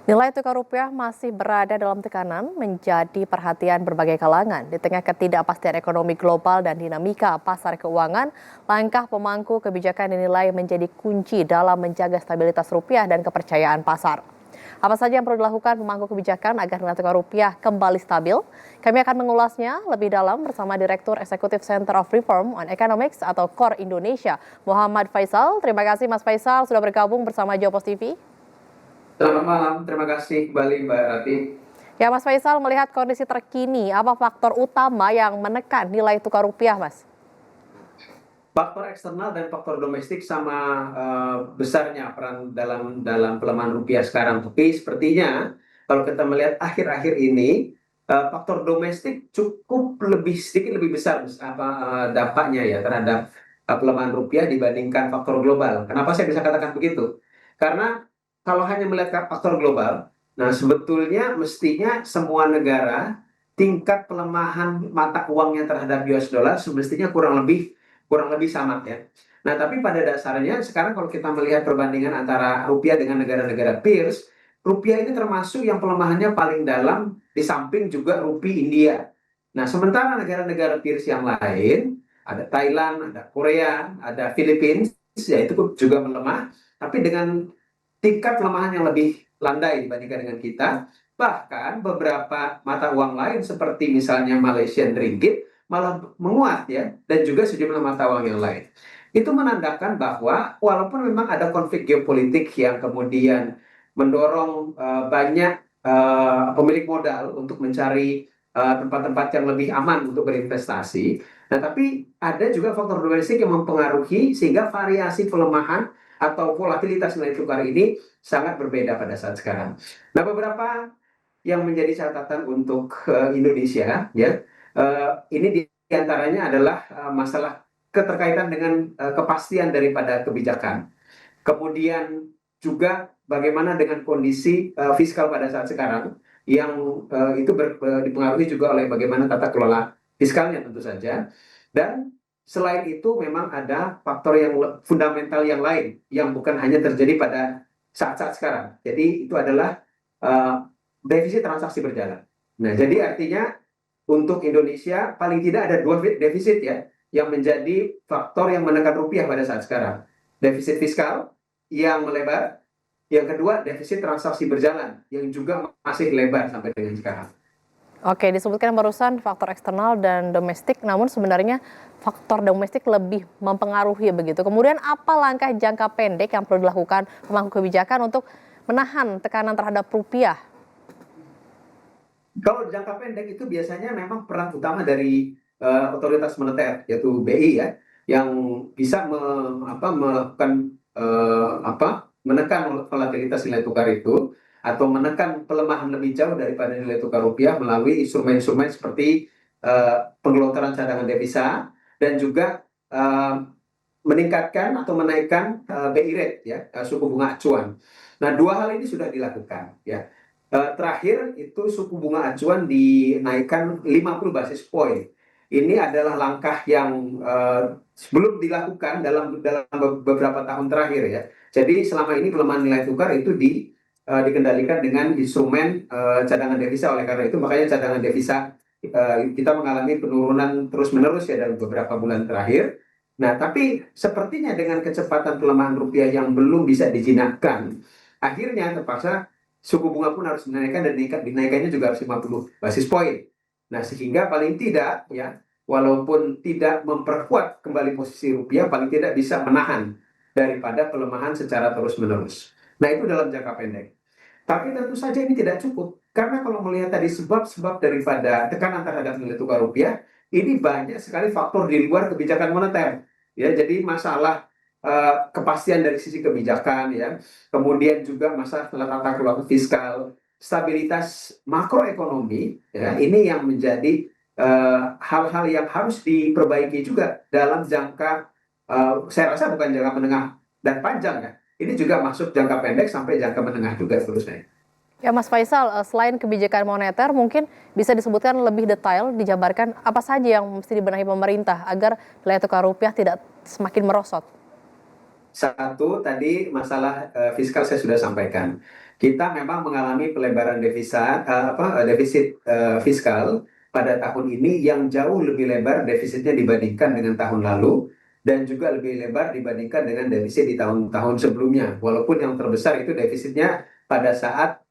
Nilai tukar rupiah masih berada dalam tekanan menjadi perhatian berbagai kalangan. Di tengah ketidakpastian ekonomi global dan dinamika pasar keuangan, langkah pemangku kebijakan dinilai menjadi kunci dalam menjaga stabilitas rupiah dan kepercayaan pasar. Apa saja yang perlu dilakukan pemangku kebijakan agar nilai tukar rupiah kembali stabil? Kami akan mengulasnya lebih dalam bersama Direktur Eksekutif Center of Reform on Economics atau KOR Indonesia, Muhammad Faisal. Terima kasih Mas Faisal sudah bergabung bersama Jopos TV. Selamat malam, terima kasih kembali Mbak Rati. Ya Mas Faisal, melihat kondisi terkini, apa faktor utama yang menekan nilai tukar rupiah, Mas? Faktor eksternal dan faktor domestik sama besarnya peran dalam pelemahan rupiah sekarang. Tapi sepertinya kalau kita melihat akhir-akhir ini faktor domestik cukup sedikit lebih besar dampaknya ya terhadap pelemahan rupiah dibandingkan faktor global. Kenapa saya bisa katakan begitu? Karena kalau hanya melihat faktor global, nah sebetulnya mestinya semua negara tingkat pelemahan mata uangnya terhadap US dollar semestinya kurang lebih sama ya. Nah, tapi pada dasarnya sekarang kalau kita melihat perbandingan antara rupiah dengan negara-negara peers, rupiah ini termasuk yang pelemahannya paling dalam di samping juga rupiah India. Nah, sementara negara-negara peers yang lain, ada Thailand, ada Korea, ada Philippines, ya itu juga melemah, tapi dengan tingkat pelemahan yang lebih landai dibandingkan dengan kita. Bahkan beberapa mata uang lain seperti misalnya Malaysian Ringgit malah menguat ya, dan juga sejumlah mata uang yang lain. Itu menandakan bahwa walaupun memang ada konflik geopolitik yang kemudian mendorong banyak pemilik modal untuk mencari tempat-tempat yang lebih aman untuk berinvestasi. Nah, tapi ada juga faktor domestik yang mempengaruhi sehingga variasi pelemahan atau volatilitas nilai tukar ini sangat berbeda pada saat sekarang. Nah, beberapa yang menjadi catatan untuk Indonesia ya, ini diantaranya adalah masalah keterkaitan dengan kepastian daripada kebijakan. Kemudian juga bagaimana dengan kondisi fiskal pada saat sekarang yang itu dipengaruhi juga oleh bagaimana tata kelola fiskalnya tentu saja. Dan selain itu memang ada faktor yang fundamental yang lain yang bukan hanya terjadi pada saat-saat sekarang. Jadi itu adalah uh, defisit transaksi berjalan. Nah, jadi artinya untuk Indonesia paling tidak ada dua defisit ya yang menjadi faktor yang menekan rupiah pada saat sekarang. Defisit fiskal yang melebar, yang kedua defisit transaksi berjalan yang juga masih lebar sampai dengan sekarang. Oke, disebutkan barusan faktor eksternal dan domestik, namun sebenarnya faktor domestik lebih mempengaruhi begitu. Kemudian apa langkah jangka pendek yang perlu dilakukan pemangku kebijakan untuk menahan tekanan terhadap rupiah? Kalau jangka pendek itu biasanya memang peran utama dari otoritas moneter yaitu BI ya, yang bisa melakukan menekan volatilitas nilai tukar itu atau menekan pelemahan lebih jauh daripada nilai tukar rupiah melalui instrumen-instrumen seperti penggelontoran cadangan devisa dan juga meningkatkan atau menaikkan BI rate ya, suku bunga acuan. Nah, dua hal ini sudah dilakukan ya. Terakhir itu suku bunga acuan dinaikkan 50 basis point. Ini adalah langkah yang belum dilakukan dalam beberapa tahun terakhir ya. Jadi selama ini pelemahan nilai tukar itu dikendalikan dengan instrumen cadangan devisa. Oleh karena itu makanya cadangan devisa kita mengalami penurunan terus-menerus ya dalam beberapa bulan terakhir. Nah, tapi sepertinya dengan kecepatan pelemahan rupiah yang belum bisa dijinakkan, akhirnya terpaksa suku bunga pun harus dinaikkan dan dinaikannya juga harus 50 basis point. Nah, sehingga paling tidak ya, walaupun tidak memperkuat kembali posisi rupiah, paling tidak bisa menahan daripada pelemahan secara terus-menerus. Nah, itu dalam jangka pendek. Tapi tentu saja ini tidak cukup. Karena kalau melihat tadi sebab-sebab daripada tekanan terhadap nilai tukar rupiah, ini banyak sekali faktor di luar kebijakan moneter. Ya, jadi masalah kepastian dari sisi kebijakan ya, kemudian juga masalah tata kelola fiskal, stabilitas makroekonomi ya, ini yang menjadi hal-hal yang harus diperbaiki juga dalam jangka saya rasa bukan jangka menengah dan panjang ya. Ini juga masuk jangka pendek sampai jangka menengah juga seterusnya. Ya Mas Faisal, selain kebijakan moneter, mungkin bisa disebutkan lebih detail, dijabarkan apa saja yang mesti dibenahi pemerintah agar nilai tukar rupiah tidak semakin merosot. Satu tadi masalah fiskal saya sudah sampaikan. kita memang mengalami pelebaran defisit fiskal pada tahun ini yang jauh lebih lebar defisitnya dibandingkan dengan tahun lalu dan juga lebih lebar dibandingkan dengan defisit di tahun-tahun sebelumnya. Walaupun yang terbesar itu defisitnya pada saat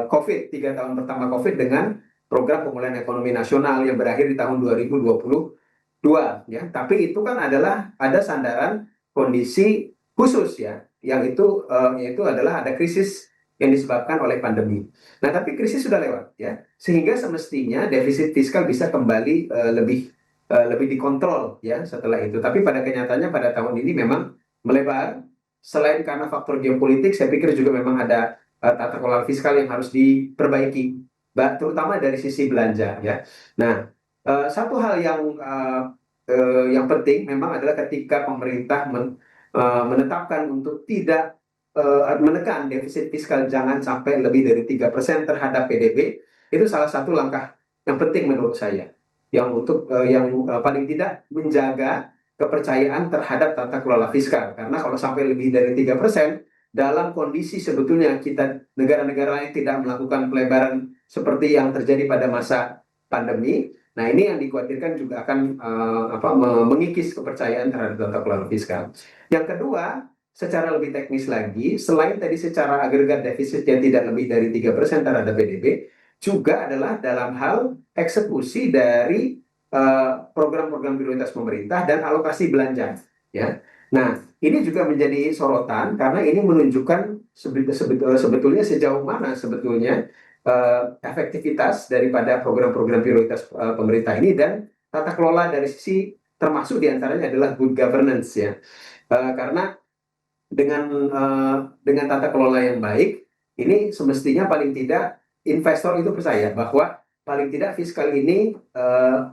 COVID, 3 tahun pertama COVID dengan program pemulihan ekonomi nasional yang berakhir di tahun 2022 ya. Tapi itu kan adalah ada sandaran kondisi khusus ya, yang itu yaitu adalah ada krisis yang disebabkan oleh pandemi. Nah, tapi krisis sudah lewat ya, sehingga semestinya defisit fiskal bisa kembali lebih dikontrol ya setelah itu. Tapi pada kenyataannya pada tahun ini memang melebar. Selain karena faktor geopolitik, saya pikir juga memang ada tata kelola fiskal yang harus diperbaiki, terutama dari sisi belanja ya. Nah, satu hal yang penting memang adalah ketika pemerintah menetapkan untuk tidak menekan defisit fiskal jangan sampai lebih dari 3% terhadap PDB, itu salah satu langkah yang penting menurut saya, yang paling tidak menjaga kepercayaan terhadap tata kelola fiskal. Karena kalau sampai lebih dari 3%, dalam kondisi sebetulnya kita negara-negara lain tidak melakukan pelebaran seperti yang terjadi pada masa pandemi. Nah, ini yang dikhawatirkan juga akan mengikis kepercayaan terhadap tata kelola fiskal. Yang kedua, secara lebih teknis lagi, selain tadi secara agregat defisit yang tidak lebih dari 3% terhadap PDB, juga adalah dalam hal eksekusi dari program-program prioritas pemerintah dan alokasi belanja. Ya, nah ini juga menjadi sorotan karena ini menunjukkan sebetulnya sejauh mana sebetulnya efektivitas daripada program-program prioritas pemerintah ini dan tata kelola dari sisi termasuk diantaranya adalah good governance ya. Karena dengan tata kelola yang baik, ini semestinya paling tidak investor itu percaya bahwa paling tidak fiskal ini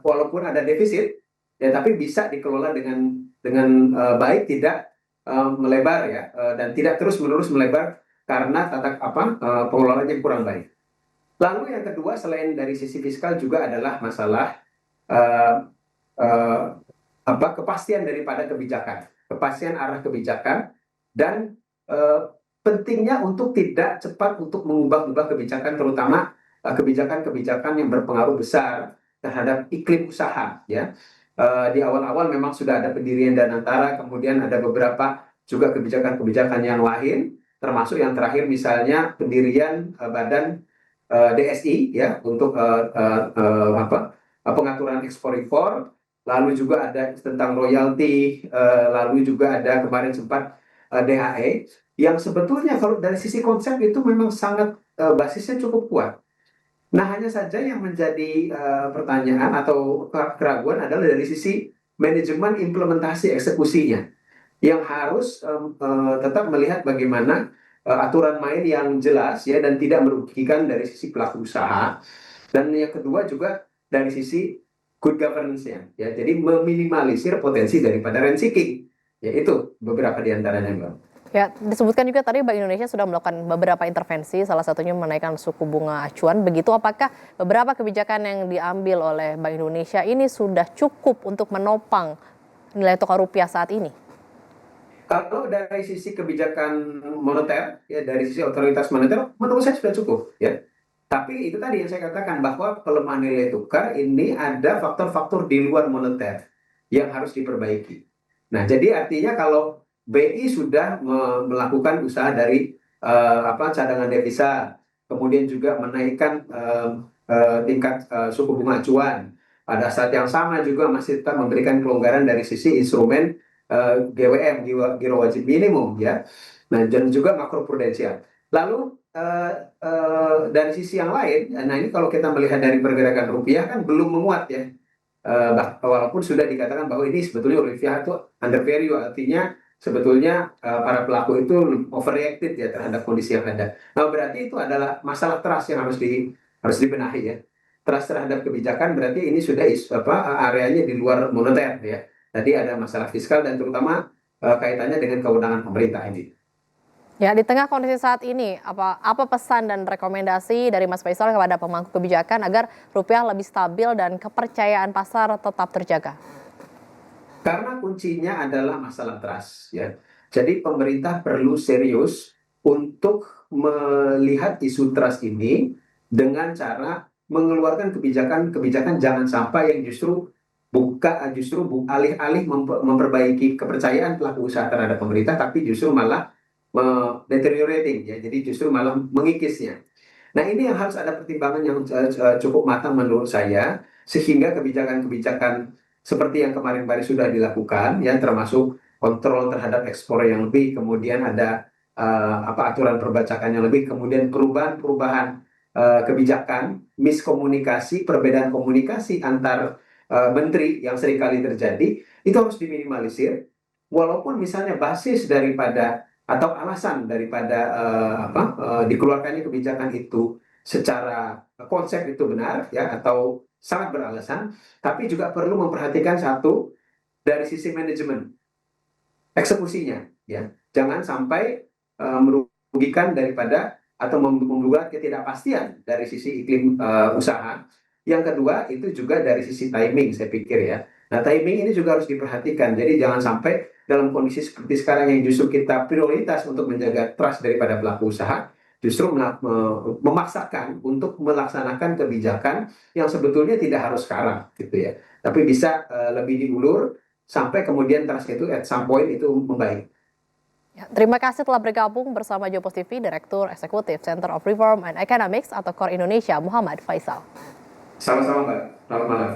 walaupun ada defisit, ya tapi bisa dikelola dengan baik, tidak melebar ya, dan tidak terus-menerus melebar karena pengelolaan yang kurang baik. Lalu yang kedua selain dari sisi fiskal juga adalah masalah uh, uh, kepastian daripada kebijakan, kepastian arah kebijakan dan pentingnya untuk tidak cepat untuk mengubah-ubah kebijakan, terutama kebijakan-kebijakan yang berpengaruh besar terhadap iklim usaha ya. Di awal-awal memang sudah ada pendirian Danantara, kemudian ada beberapa juga kebijakan-kebijakan yang lain, termasuk yang terakhir misalnya pendirian Badan DSI ya untuk pengaturan ekspor impor, lalu juga ada tentang royalti, lalu juga ada kemarin sempat DHE yang sebetulnya kalau dari sisi konsep itu memang sangat basisnya cukup kuat. Nah, hanya saja yang menjadi pertanyaan atau keraguan adalah dari sisi manajemen implementasi eksekusinya yang harus tetap melihat bagaimana aturan main yang jelas ya dan tidak merugikan dari sisi pelaku usaha, dan yang kedua juga dari sisi good governance-nya ya, jadi meminimalisir potensi daripada rent seeking ya, itu beberapa diantaranya Mbak. Ya, disebutkan juga tadi Bank Indonesia sudah melakukan beberapa intervensi, salah satunya menaikkan suku bunga acuan. Begitu, apakah beberapa kebijakan yang diambil oleh Bank Indonesia ini sudah cukup untuk menopang nilai tukar rupiah saat ini? Kalau dari sisi kebijakan moneter, ya dari sisi otoritas moneter, menurut saya sudah cukup, ya. Tapi itu tadi yang saya katakan bahwa pelemahan nilai tukar ini ada faktor-faktor di luar moneter yang harus diperbaiki. Nah, jadi artinya kalau BI sudah melakukan usaha dari cadangan devisa, kemudian juga menaikkan tingkat suku bunga acuan. Pada saat yang sama juga masih tetap memberikan kelonggaran dari sisi instrumen GWM, giro wajib minimum ya. Nah, dan juga makroprudensial. Lalu dari sisi yang lain, nah ini kalau kita melihat dari pergerakan rupiah kan belum menguat ya. Walaupun sudah dikatakan bahwa ini sebetulnya rupiah itu under value, artinya sebetulnya para pelaku itu overreacted ya terhadap kondisi yang ada. Nah, berarti itu adalah masalah trust yang harus dibenahi ya. Trust terhadap kebijakan berarti ini sudah areanya di luar moneter ya. Tadi ada masalah fiskal dan terutama kaitannya dengan kewenangan pemerintah ini. Ya, di tengah kondisi saat ini, apa pesan dan rekomendasi dari Mas Faisal kepada pemangku kebijakan agar rupiah lebih stabil dan kepercayaan pasar tetap terjaga? Karena kuncinya adalah masalah trust ya. Jadi pemerintah perlu serius untuk melihat isu trust ini dengan cara mengeluarkan kebijakan-kebijakan jangan sampai yang justru alih-alih memperbaiki kepercayaan pelaku usaha terhadap pemerintah, tapi justru malah deteriorating ya, jadi justru malah mengikisnya. Nah, ini yang harus ada pertimbangan yang cukup matang menurut saya, sehingga kebijakan-kebijakan seperti yang kemarin-kemarin sudah dilakukan, ya, termasuk kontrol terhadap ekspor yang lebih, kemudian ada aturan perbajakan yang lebih, kemudian perubahan-perubahan kebijakan, miskomunikasi, perbedaan komunikasi antar menteri yang seringkali terjadi, itu harus diminimalisir, walaupun misalnya basis daripada atau alasan daripada dikeluarkannya kebijakan itu secara konsep itu benar ya atau sangat beralasan, tapi juga perlu memperhatikan satu dari sisi manajemen eksekusinya ya. Jangan sampai merugikan daripada atau membuat ketidakpastian dari sisi iklim usaha. Yang kedua itu juga dari sisi timing saya pikir ya. Nah, timing ini juga harus diperhatikan. Jadi jangan sampai dalam kondisi seperti sekarang yang justru kita prioritas untuk menjaga trust daripada pelaku usaha, justru memaksakan untuk melaksanakan kebijakan yang sebetulnya tidak harus sekarang gitu ya. Tapi bisa lebih diulur sampai kemudian trust itu at some point itu membaik. Ya, terima kasih telah bergabung bersama Jopos TV, Direktur Eksekutif Center of Reform and Economics atau KOR Indonesia, Muhammad Faisal. Sama-sama Mbak, selamat malam.